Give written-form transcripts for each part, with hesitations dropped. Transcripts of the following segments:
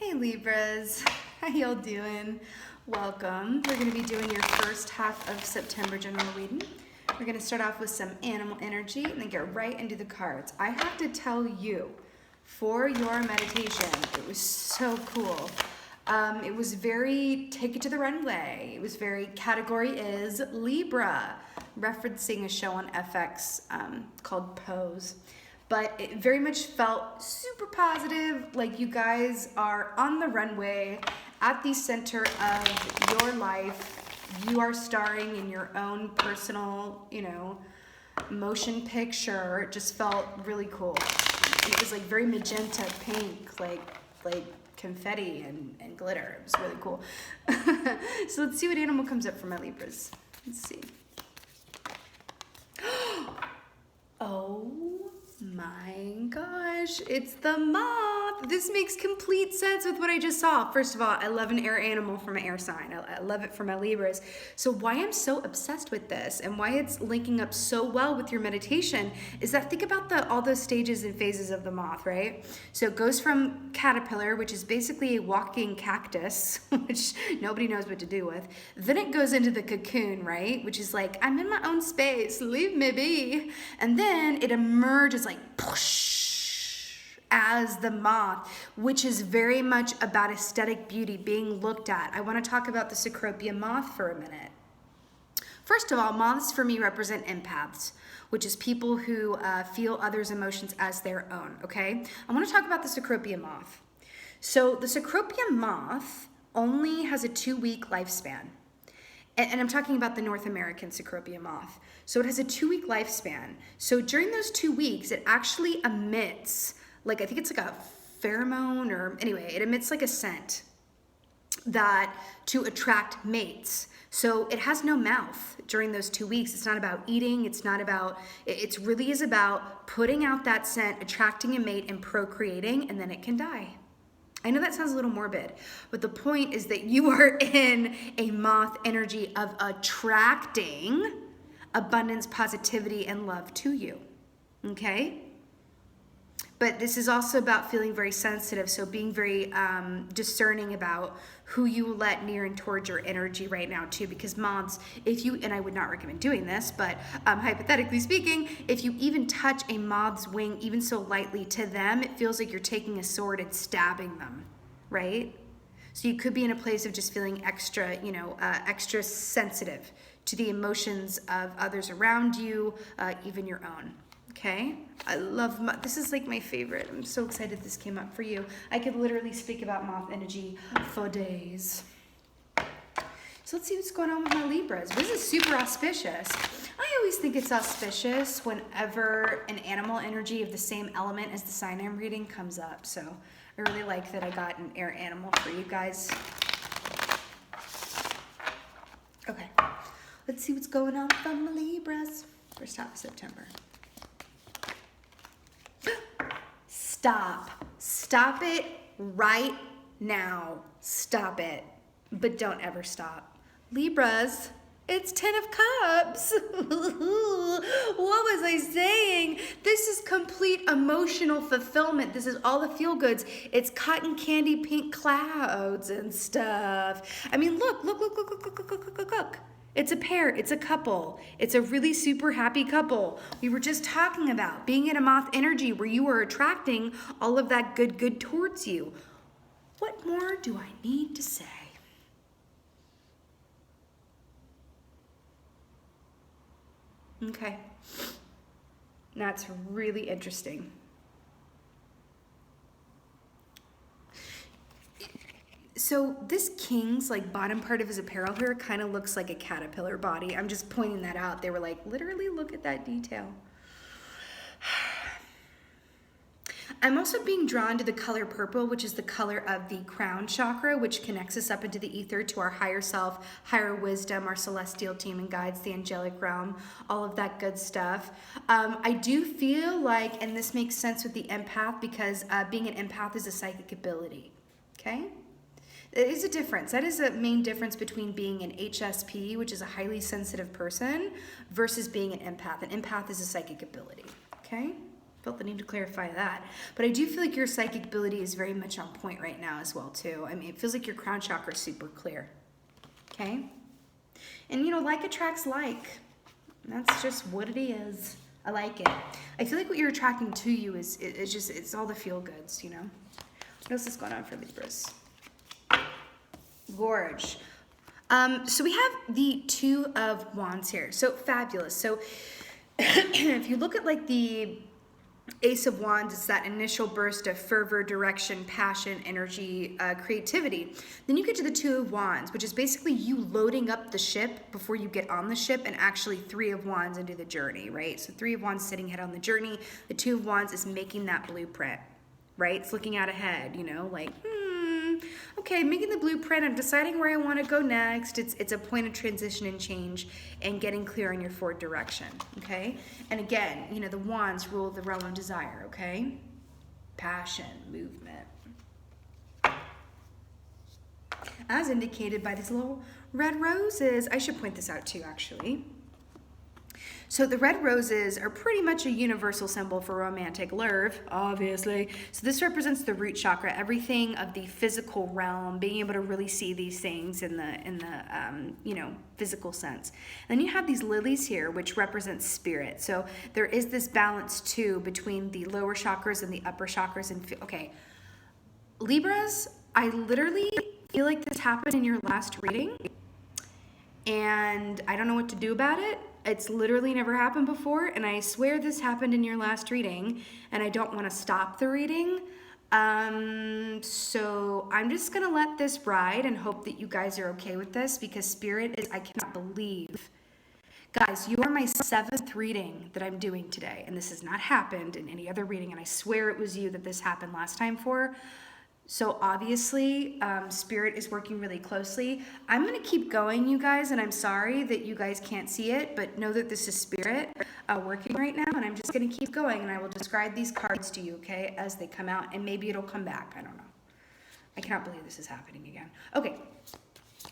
Hey Libras, how y'all doing? Welcome. We're going to be doing your first half of September general reading. We're going to start off with some animal energy and then get right into the cards. I have to tell you, for your meditation, it was so cool. It was very take it to the runway. It was very category is Libra, referencing a show on FX called Pose. But it very much felt super positive, like you guys are on the runway at the center of your life. You are starring in your own personal, motion picture. It just felt really cool. And it was like very magenta pink, like confetti and glitter. It was really cool. So let's see what animal comes up for my Libras. Let's see. Oh my gosh, it's the moth. This makes complete sense with what I just saw. First of all, I love an air animal from an air sign. I love it for my Libras. So why I'm so obsessed with this and why it's linking up so well with your meditation is that think about all those stages and phases of the moth, right? So it goes from caterpillar, which is basically a walking cactus, which nobody knows what to do with. Then it goes into the cocoon, right? Which is like, I'm in my own space, leave me be. And then it emerges like push as the moth, which is very much about aesthetic beauty being looked at. I want to talk about the Cecropia moth for a minute. First of all, moths for me represent empaths, which is people who feel others' emotions as their own, okay? I want to talk about the Cecropia moth. So the Cecropia moth only has a 2-week lifespan. And I'm talking about the North American Cecropia moth. So it has a 2-week lifespan. So during those 2 weeks, it actually emits, like I think it's like a pheromone, or anyway, it emits like a scent that to attract mates. So it has no mouth during those 2 weeks. It's not about eating. It's not about, it really is about putting out that scent, attracting a mate and procreating, and then it can die. I know that sounds a little morbid, but the point is that you are in a moth energy of attracting abundance, positivity, and love to you, okay? But this is also about feeling very sensitive, so being very discerning about who you let near and towards your energy right now too, because moths, and I would not recommend doing this, but hypothetically speaking, if you even touch a moth's wing even so lightly, to them, it feels like you're taking a sword and stabbing them, right? So you could be in a place of just feeling extra, extra sensitive to the emotions of others around you, even your own. Okay, I love this is like my favorite. I'm so excited this came up for you. I could literally speak about moth energy for days. So let's see what's going on with my Libras. This is super auspicious. I always think it's auspicious whenever an animal energy of the same element as the sign I'm reading comes up. So I really like that I got an air animal for you guys. Okay, let's see what's going on from my Libras. First half of September. Stop it right now. Stop it. But don't ever stop. Libras, it's 10 of Cups. What was I saying? This is complete emotional fulfillment. This is all the feel goods. It's cotton candy pink clouds and stuff. I mean, look. It's a pair, it's a couple. It's a really super happy couple. We were just talking about being in a moth energy where you are attracting all of that good towards you. What more do I need to say? Okay, that's really interesting. So this king's bottom part of his apparel here kind of looks like a caterpillar body. I'm just pointing that out. They were like, literally look at that detail. I'm also being drawn to the color purple, which is the color of the crown chakra, which connects us up into the ether to our higher self, higher wisdom, our celestial team and guides, the angelic realm, all of that good stuff. I do feel like, and this makes sense with the empath, because being an empath is a psychic ability, okay? It is a difference. That is a main difference between being an HSP, which is a highly sensitive person, versus being an empath. An empath is a psychic ability, okay? felt the need to clarify that. But I do feel like your psychic ability is very much on point right now as well too. I mean, it feels like your crown chakra is super clear. Okay? And you know, like attracts like. That's just what it is. I like it. I feel like what you're attracting to you is just, it's all the feel goods, you know? What else is going on for Libras? Gorge. So we have the Two of Wands here. So fabulous. So if you look at like the Ace of Wands, it's that initial burst of fervor, direction, passion, energy, creativity. Then you get to the Two of Wands, which is basically you loading up the ship before you get on the ship, and actually Three of Wands into the journey, right? So Three of Wands sitting head on the journey. The Two of Wands is making that blueprint, right? It's looking out ahead, you know, like, okay, making the blueprint, I'm deciding where I want to go next. It's a point of transition and change and getting clear on your forward direction, okay? And again, you know, the wands rule the realm of desire, okay? Passion, movement. As indicated by these little red roses. I should point this out too, actually. So the red roses are pretty much a universal symbol for romantic love, obviously. So this represents the root chakra, everything of the physical realm, being able to really see these things in the you know, physical sense. And then you have these lilies here, which represent spirit. So there is this balance too between the lower chakras and the upper chakras. And okay, Libras, I literally feel like this happened in your last reading, and I don't know what to do about it. It's literally never happened before, and I swear this happened in your last reading, and I don't want to stop the reading. So I'm just going to let this ride and hope that you guys are okay with this, because Spirit is, I cannot believe. Guys, you are my 7th reading that I'm doing today, and this has not happened in any other reading, and I swear it was you that this happened last time for. So obviously, Spirit is working really closely. I'm going to keep going, you guys, and I'm sorry that you guys can't see it, but know that this is Spirit working right now, and I'm just going to keep going, and I will describe these cards to you, okay, as they come out, and maybe it'll come back. I don't know. I cannot believe this is happening again. Okay,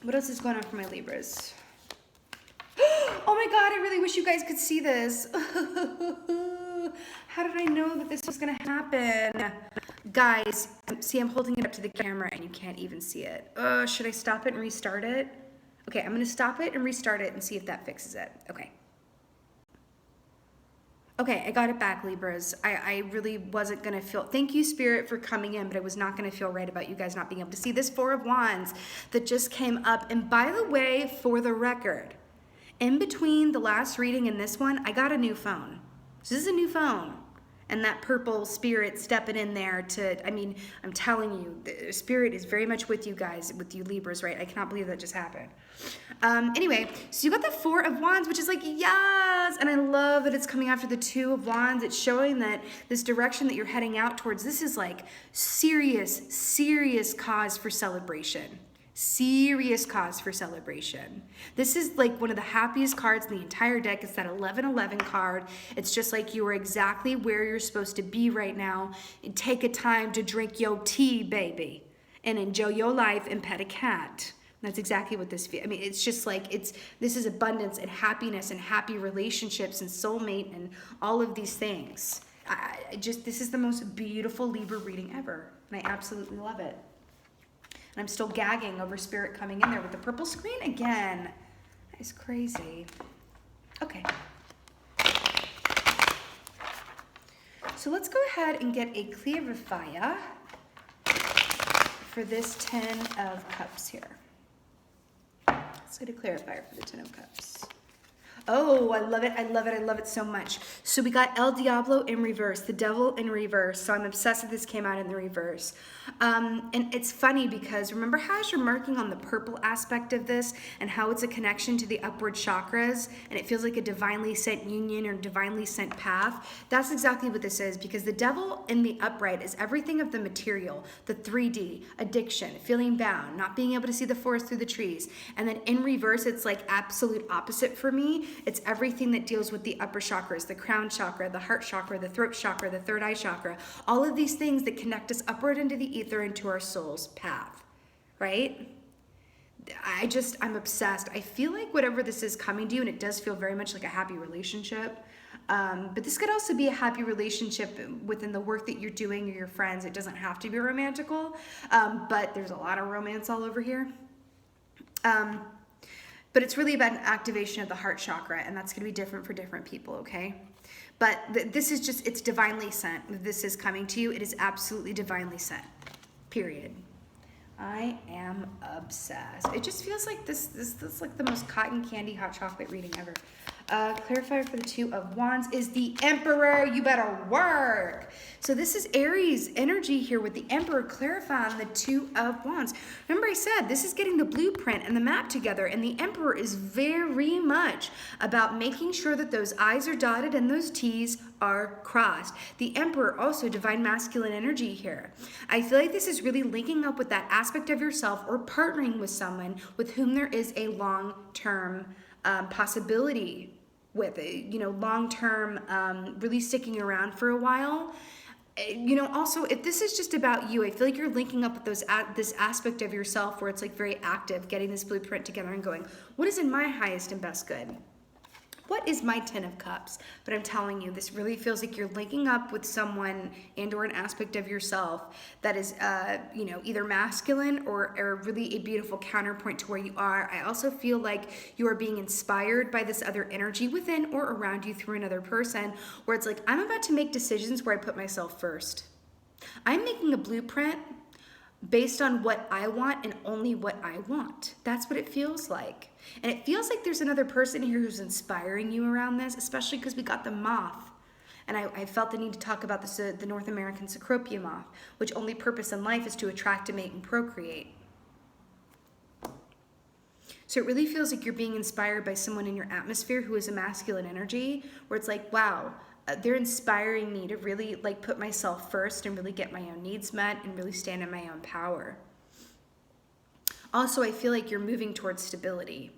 what else is going on for my Libras? Oh my God, I really wish you guys could see this. How did I know that this was going to happen? Guys, see, I'm holding it up to the camera and you can't even see it. Should I stop it and restart it? Okay, I'm going to stop it and restart it and see if that fixes it. Okay. Okay, I got it back, Libras. I really wasn't going to feel... Thank you, Spirit, for coming in, but I was not going to feel right about you guys not being able to see this Four of Wands that just came up. And by the way, for the record, in between the last reading and this one, I got a new phone. So this is a new phone. And that purple Spirit stepping in there to, I mean, I'm telling you, the Spirit is very much with you guys, with you Libras, right? I cannot believe that just happened. Anyway, so you got the Four of Wands, which is like, yes! And I love that it's coming after the Two of Wands. It's showing that this direction that you're heading out towards, this is like serious, serious cause for celebration. Serious cause for celebration. This is like one of the happiest cards in the entire deck. It's that 1111 card. It's just like you are exactly where you're supposed to be right now. And take a time to drink your tea, baby, and enjoy your life and pet a cat. That's exactly what this feels. I mean, it's just like, this is abundance and happiness and happy relationships and soulmate and all of these things. This is the most beautiful Libra reading ever. And I absolutely love it. And I'm still gagging over Spirit coming in there with the purple screen again. That is crazy. Okay. So let's go ahead and get a clarifier for this 10 of Cups here. Let's get a clarifier for the 10 of Cups. Oh, I love it. I love it. I love it so much. So we got El Diablo in reverse, the devil in reverse. So I'm obsessed that this came out in the reverse. And it's funny because remember how you're marking on the purple aspect of this and how it's a connection to the upward chakras and it feels like a divinely sent union or divinely sent path? That's exactly what this is, because the devil in the upright is everything of the material, the 3D, addiction, feeling bound, not being able to see the forest through the trees. And then in reverse, it's like absolute opposite for me. It's everything that deals with the upper chakras, the crown chakra, the heart chakra, the throat chakra, the third eye chakra, all of these things that connect us upward into the ether, into our soul's path, right? I'm obsessed. I feel like whatever this is coming to you, and it does feel very much like a happy relationship, But this could also be a happy relationship within the work that you're doing or your friends. It doesn't have to be romantical, but there's a lot of romance all over here. But it's really about an activation of the heart chakra, and that's going to be different for different people, okay? But this is just, it's divinely sent. This is coming to you. It is absolutely divinely sent, period. I am obsessed. It just feels like this is like the most cotton candy hot chocolate reading ever. Clarifier for the Two of Wands is the Emperor. You better work. So this is Aries energy here with the Emperor clarifying the Two of Wands. Remember I said this is getting the blueprint and the map together, and the Emperor is very much about making sure that those I's are dotted and those T's are crossed. The Emperor, also divine masculine energy here. I feel like this is really linking up with that aspect of yourself or partnering with someone with whom there is a long-term possibility with, long-term, really sticking around for a while. Also, if this is just about you, I feel like you're linking up with this aspect of yourself where it's like very active, getting this blueprint together and going, what is in my highest and best good? What is my 10 of Cups? But I'm telling you, this really feels like you're linking up with someone and or an aspect of yourself that is, either masculine or really a beautiful counterpoint to where you are. I also feel like you are being inspired by this other energy within or around you through another person, where it's like, I'm about to make decisions where I put myself first. I'm making a blueprint based on what I want and only what I want. That's what it feels like. And it feels like there's another person here who's inspiring you around this, especially because we got the moth. And I felt the need to talk about this, the North American Cecropia moth, which only purpose in life is to attract, to mate, and procreate. So it really feels like you're being inspired by someone in your atmosphere who is a masculine energy, where it's like, wow, they're inspiring me to really put myself first and really get my own needs met and really stand in my own power. Also, I feel like you're moving towards stability,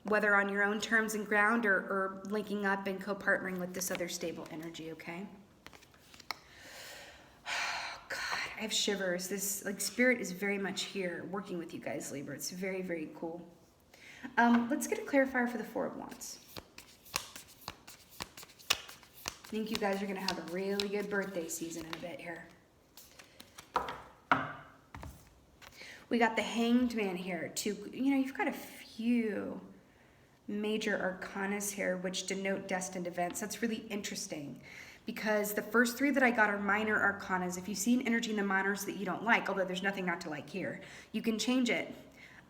whether on your own terms and ground or linking up and co-partnering with this other stable energy, okay? God, I have shivers. This spirit is very much here working with you guys, Libra. It's very cool. Let's get a clarifier for the Four of Wands. I think you guys are going to have a really good birthday season in a bit here. We got the Hanged Man here too. You've got a few major arcanas here which denote destined events. That's really interesting because the first three that I got are minor arcanas. If you see an energy in the minors that you don't like, although there's nothing not to like here, you can change it.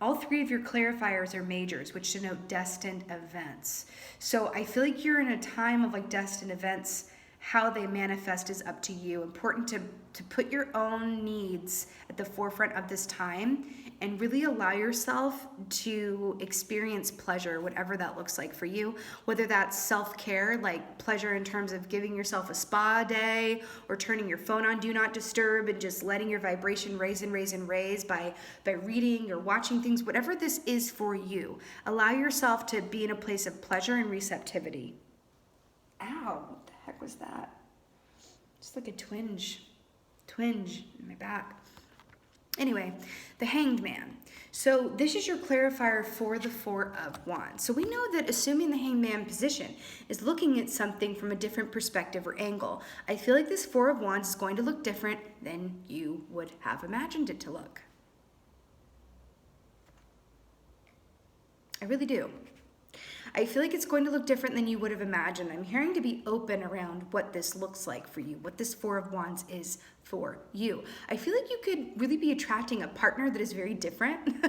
All three of your clarifiers are majors, which denote destined events. So I feel like you're in a time of destined events. How they manifest is up to you. Important to put your own needs at the forefront of this time and really allow yourself to experience pleasure, whatever that looks like for you, whether that's self-care, like pleasure in terms of giving yourself a spa day or turning your phone on do not disturb and just letting your vibration raise and raise and raise by reading or watching things, whatever this is for you. Allow yourself to be in a place of pleasure and receptivity. Ow. Heck was that? Just like a twinge in my back. Anyway, the Hanged Man. So this is your clarifier for the Four of Wands. So we know that assuming the Hanged Man position is looking at something from a different perspective or angle. I feel like this Four of Wands is going to look different than you would have imagined it to look. I really do. I feel like it's going to look different than you would have imagined. I'm hearing to be open around what this looks like for you, what this Four of Wands is for you. I feel like you could really be attracting a partner that is very different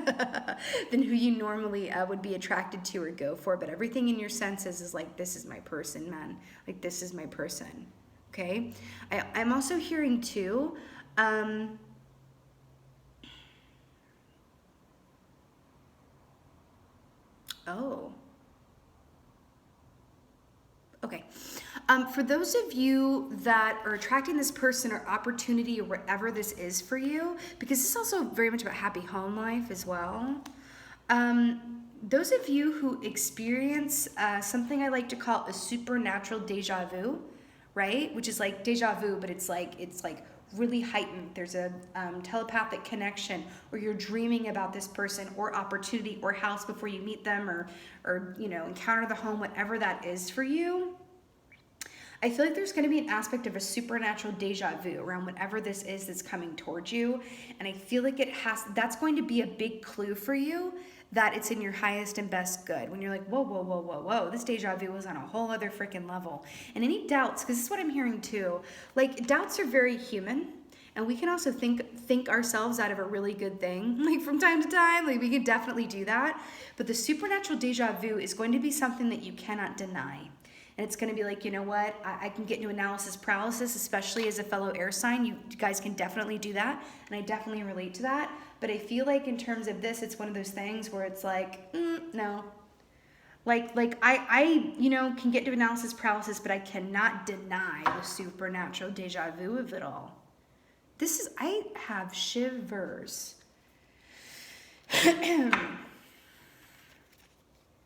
than who you normally would be attracted to or go for, but everything in your senses is like, this is my person, man. This is my person, okay? I'm also hearing too, Okay. For those of you that are attracting this person or opportunity or whatever this is for you, because this is also very much about happy home life as well. Those of you who experience something I like to call a supernatural deja vu, right? Which is like deja vu, but it's like really heightened. There's a telepathic connection, or you're dreaming about this person or opportunity or house before you meet them, or encounter the home, whatever that is for you. I feel like there's going to be an aspect of a supernatural deja vu around whatever this is that's coming towards you. And I feel like that's going to be a big clue for you that it's in your highest and best good. When you're like, whoa, whoa, whoa, whoa, whoa, this deja vu was on a whole other freaking level. And any doubts, because this is what I'm hearing too, like doubts are very human. And we can also think ourselves out of a really good thing, like from time to time, like we can definitely do that. But the supernatural deja vu is going to be something that you cannot deny. And it's going to be like, you know what, I can get into analysis paralysis, especially as a fellow air sign. You guys can definitely do that. And I definitely relate to that. But I feel like in terms of this, it's one of those things where it's like, no. Like I can get into analysis paralysis, but I cannot deny the supernatural deja vu of it all. I have shivers. I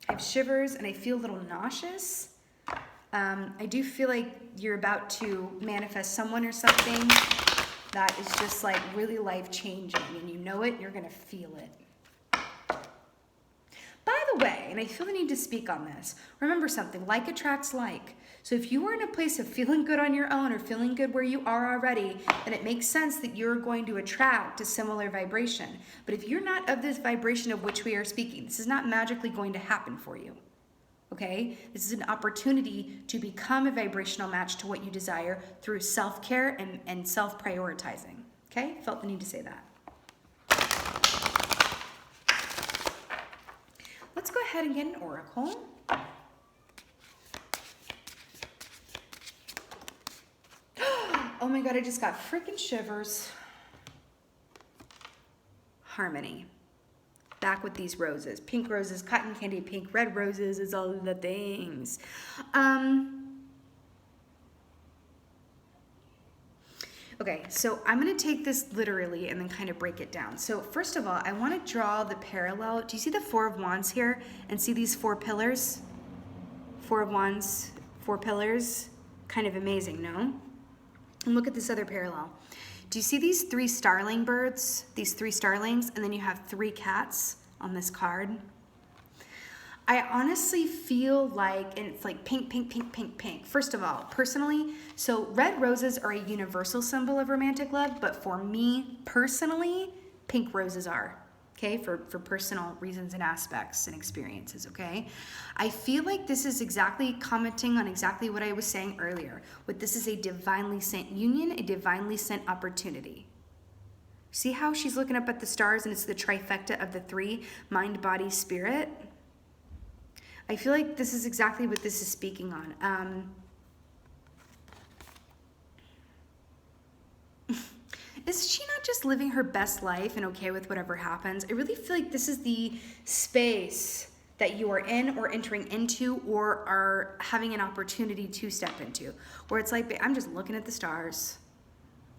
have shivers and I feel a little nauseous. I do feel like you're about to manifest someone or something that is just like really life-changing, and you know it, and you're gonna feel it. By the way, and I feel the need to speak on this, remember something, like attracts like. So if you are in a place of feeling good on your own or feeling good where you are already, then it makes sense that you're going to attract a similar vibration. But if you're not of this vibration of which we are speaking, this is not magically going to happen for you. Okay? This is an opportunity to become a vibrational match to what you desire through self-care and self-prioritizing. Okay? Felt the need to say that. Let's go ahead and get an oracle. Oh my God, I just got freaking shivers. Harmony. Back with these roses. Pink roses, cotton candy pink, red roses, is all of the things. Okay, so I'm going to take this literally and then kind of break it down. So first of all, I want to draw the parallel. Do you see the Four of Wands here? And see these 4 pillars? 4 of Wands, 4 pillars. Kind of amazing, no? And look at this other parallel. Do you see these 3 starling birds? These 3 starlings, and then you have 3 cats on this card. I honestly feel like, and it's like pink, pink, pink, pink, pink. First of all, personally, so red roses are a universal symbol of romantic love, but for me personally, pink roses are, okay, for personal reasons and aspects and experiences, okay? I feel like this is exactly commenting on exactly what I was saying earlier. What this is a divinely sent union, a divinely sent opportunity. See how she's looking up at the stars and it's the trifecta of the 3, mind, body, spirit? I feel like this is exactly what this is speaking on. Is she not just living her best life and okay with whatever happens? I really feel like this is the space that you are in or entering into or are having an opportunity to step into, where it's like, I'm just looking at the stars.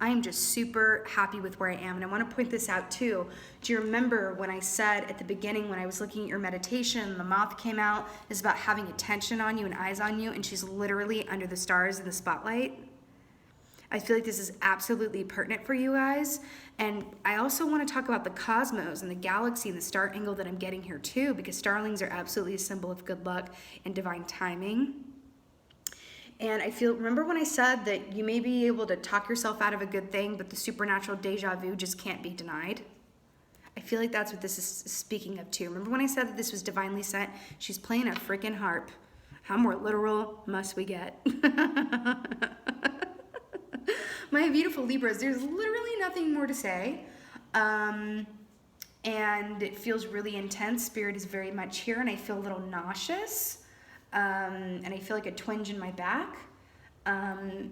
I am just super happy with where I am. And I want to point this out too. Do you remember when I said at the beginning when I was looking at your meditation, the moth came out, is about having attention on you and eyes on you, and she's literally under the stars in the spotlight? I feel like this is absolutely pertinent for you guys. And I also want to talk about the cosmos and the galaxy and the star angle that I'm getting here too, because starlings are absolutely a symbol of good luck and divine timing. And I feel, remember when I said that you may be able to talk yourself out of a good thing, but the supernatural deja vu just can't be denied? I feel like that's what this is speaking of too. Remember when I said that this was divinely sent? She's playing a freaking harp. How more literal must we get? My beautiful Libras, there's literally nothing more to say. And it feels really intense. Spirit is very much here, and I feel a little nauseous. And I feel like a twinge in my back.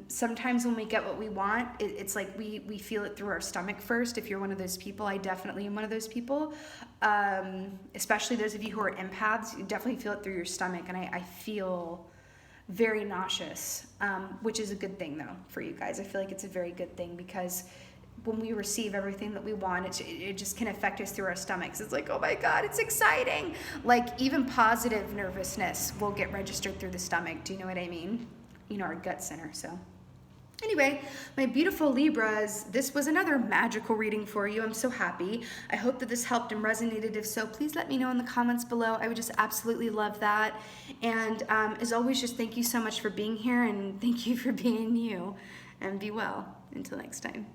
Sometimes when we get what we want, it's like we feel it through our stomach first. If you're one of those people, I definitely am one of those people. Especially those of you who are empaths, you definitely feel it through your stomach. And I feel very nauseous, which is a good thing though for you guys. I feel like it's a very good thing because when we receive everything that we want, it just can affect us through our stomachs. It's like, oh my God, it's exciting. Like even positive nervousness will get registered through the stomach. Do you know what I mean? You know, our gut center, so. Anyway, my beautiful Libras, this was another magical reading for you. I'm so happy. I hope that this helped and resonated. If so, please let me know in the comments below. I would just absolutely love that. And as always, just thank you so much for being here, and thank you for being you. And be well. Until next time.